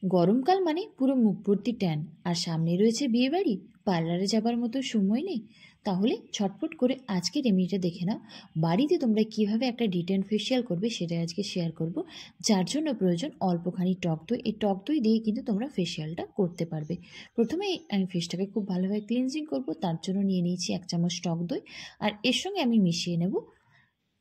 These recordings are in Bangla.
গরমকাল মানে পুরো মুখ ভর্তি ট্যান, আর সামনে রয়েছে বিয়েবাড়ি, পার্লারে যাবার মতো সময় নেই। তাহলে ছটফট করে আজকে রেমেডিটা দেখে নাও। বাড়িতে তোমরা কিভাবে একটা ডিটেন ফেশিয়াল করবে সেটাই আজকে শেয়ার করব। যার জন্য প্রয়োজন অল্পখানি টক দই। এই টক দই দিয়ে কিন্তু তোমরা ফেশিয়ালটা করতে পারবে। প্রথমে আমি ফেসটাকে খুব ভালোভাবে ক্লিনজিং করব, তার জন্য নিয়ে নিয়েছি 1 চামচ টক দই। আর এর সঙ্গে আমি মিশিয়ে নেব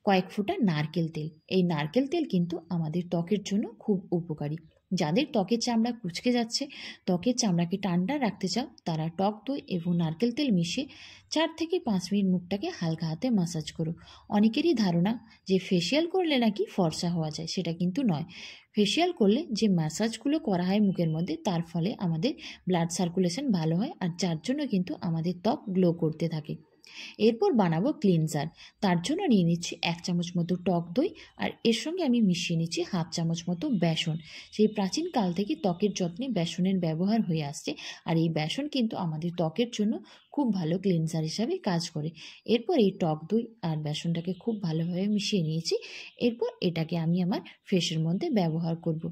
কয়েক ফোঁটা নারকেল তেল। এই নারকেল তেল কিন্তু আমাদের ত্বকের জন্য খুব উপকারী। যাদের ত্বকের চামড়া কুঁচকে যাচ্ছে, ত্বকের চামড়াকে ঠান্ডা রাখতে চাও, তারা টক দই এবং নারকেল তেল মিশিয়ে 4 থেকে 5 মিনিট মুখটাকে হালকা হাতে ম্যাসাজ করো। অনেকেরই ধারণা যে ফেসিয়াল করলে নাকি ফর্সা হওয়া যায়, সেটা কিন্তু নয়। ফেসিয়াল করলে যে ম্যাসাজগুলো করা হয় মুখের মধ্যে, তার ফলে আমাদের ব্লাড সার্কুলেশন ভালো হয়, আর যার জন্য কিন্তু আমাদের ত্বক গ্লো করতে থাকে। এরপর বানাবো ক্লিনজার। তার জন্য নিয়ে নিচ্ছি 1 চামচ মতো টক দই, আর এর সঙ্গে আমি মিশিয়ে নিচ্ছি 1/2 চামচ মতো বেসন। সেই প্রাচীন কাল থেকে ত্বকের যত্নে বেসনের ব্যবহার হয়ে আসছে, আর এই বেসন কিন্তু আমাদের ত্বকের জন্য খুব ভালো ক্লিনজার হিসাবে কাজ করে। এরপর এই টক দই আর বেসনটাকে খুব ভালোভাবে মিশিয়ে নিয়েছি। এরপর এটাকে আমি আমার ফেসের মধ্যে ব্যবহার করব।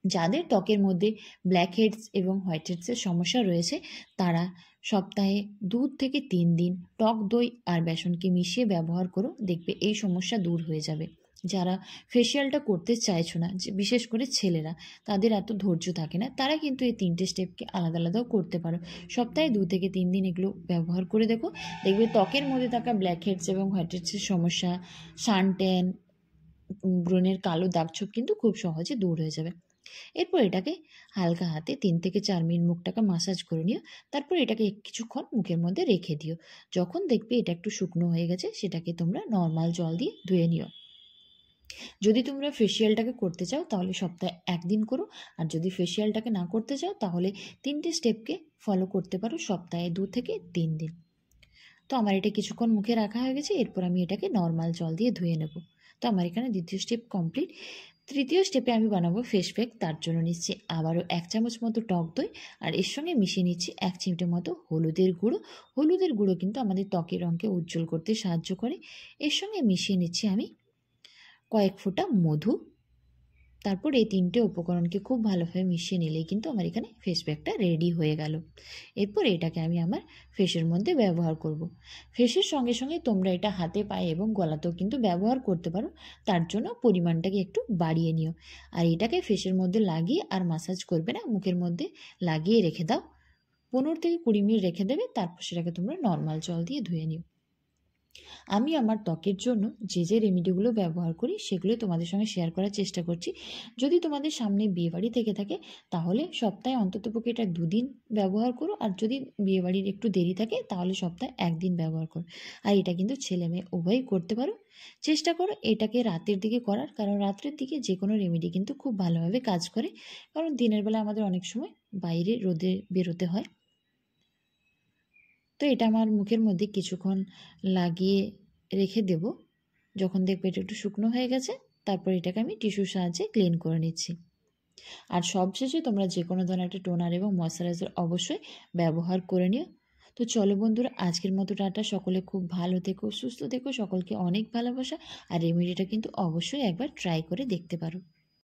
যাদের ত্বকের মধ্যে ব্ল্যাক হেডস এবং হোয়াইট হেডসের সমস্যা রয়েছে, তারা সপ্তাহে 2 থেকে 3 দিন টক দই আর বেসনকে মিশিয়ে ব্যবহার করো, দেখবে এই সমস্যা দূর হয়ে যাবে। যারা ফেসিয়ালটা করতে চাইছো না, যে বিশেষ করে ছেলেরা, তাদের এত ধৈর্য থাকে না, তারা কিন্তু এই 3টে স্টেপকে আলাদা আলাদাও করতে পারো। সপ্তাহে 2 থেকে 3 দিন এগুলো ব্যবহার করে দেখো, দেখবে ত্বকের মধ্যে থাকা ব্ল্যাক হেডস এবং হোয়াইট হেডসের সমস্যা, সান ট্যান, ব্রণের কালো দাগছোপ কিন্তু খুব সহজে দূর হয়ে যাবে। এরপর এটাকে হালকা হাতে 3 থেকে 4 মিনিট মুখটাকে ম্যাসাজ করে নিও। তারপর এটাকে কিছুক্ষণ মুখের মধ্যে রেখে দিও। যখন দেখবে এটা একটু শুকনো হয়ে গেছে, সেটাকে তোমরা নর্মাল জল দিয়ে ধুয়ে নিও। যদি তোমরা ফেসিয়ালটাকে করতে চাও তাহলে সপ্তাহে 1 দিন করো, আর যদি ফেসিয়ালটাকে না করতে চাও তাহলে 3টে স্টেপকে ফলো করতে পারো সপ্তাহে 2 থেকে 3 দিন। তো আমার এটা কিছুক্ষণ মুখে রাখা হয়ে গেছে, এরপর আমি এটাকে নর্মাল জল দিয়ে ধুয়ে নেব। তো আমার এখানে দ্বিতীয় স্টেপ কমপ্লিট। তৃতীয় স্টেপে আমি বানাবো ফেস প্যাক। তার জন্য নিচ্ছি আবারও 1 চামচ মতো টক দই, আর এর সঙ্গে মিশিয়ে নিচ্ছি 1 চিমটে মতো হলুদের গুঁড়ো। হলুদের গুঁড়ো কিন্তু আমাদের ত্বকের রঙকে উজ্জ্বল করতে সাহায্য করে। এর সঙ্গে মিশিয়ে নিচ্ছি আমি কয়েক ফোঁটা মধু। তারপর এই 3টে উপকরণকে খুব ভালোভাবে মিশিয়ে নিলেই কিন্তু আমার এখানে ফেস প্যাকটা রেডি হয়ে গেল। এরপর এটাকে আমি আমার ফেসের মধ্যে ব্যবহার করব। ফেসের সঙ্গে সঙ্গে তোমরা এটা হাতে, পায়ে এবং গলাতেও কিন্তু ব্যবহার করতে পারো। তার জন্য পরিমাণটাকে একটু বাড়িয়ে নিও। আর এটাকে ফেসের মধ্যে লাগিয়ে আর ম্যাসাজ করবে না, মুখের মধ্যে লাগিয়ে রেখে দাও। 15 থেকে 20 মিনিট রেখে দেবে, তারপর সেটাকে তোমরা নর্মাল জল দিয়ে ধুয়ে নিও। আমি আমার ত্বকের জন্য যে রেমেডিগুলো ব্যবহার করি সেগুলো তোমাদের সঙ্গে শেয়ার করার চেষ্টা করছি। যদি তোমাদের সামনে বিয়েবাড়ি থেকে থাকে তাহলে সপ্তাহে অন্ততপক্ষে এটা 2 দিন ব্যবহার করো, আর যদি বিয়েবাড়ির একটু দেরি থাকে তাহলে সপ্তাহে 1 দিন ব্যবহার করো। আর এটা কিন্তু ছেলে মেয়ে উভয়ই করতে পারো। চেষ্টা করো এটাকে রাতের দিকে করার, কারণ রাত্রের দিকে যে কোনো রেমেডি কিন্তু খুব ভালোভাবে কাজ করে, কারণ দিনের বেলা আমাদের অনেক সময় বাইরে রোদে বেরোতে হয়। তো এটা আমার মুখের মধ্যে কিছুক্ষণ লাগিয়ে রেখে দেব। যখন দেখবে এটা একটু শুকনো হয়ে গেছে, তারপর এটাকে আমি টিস্যুর সাহায্যে ক্লিন করে নিচ্ছি। আর সবশেষে তোমরা যে কোনো ধরনের একটা টোনার এবং ময়শ্চারাইজার অবশ্যই ব্যবহার করে নিও। তো চলো বন্ধুরা, আজকের মতো টাটা। সকলে খুব ভালো থেকো, সুস্থ থেকো, সকলকে অনেক ভালোবাসা। আর রেমেডিটা কিন্তু অবশ্যই একবার ট্রাই করে দেখতে পারো।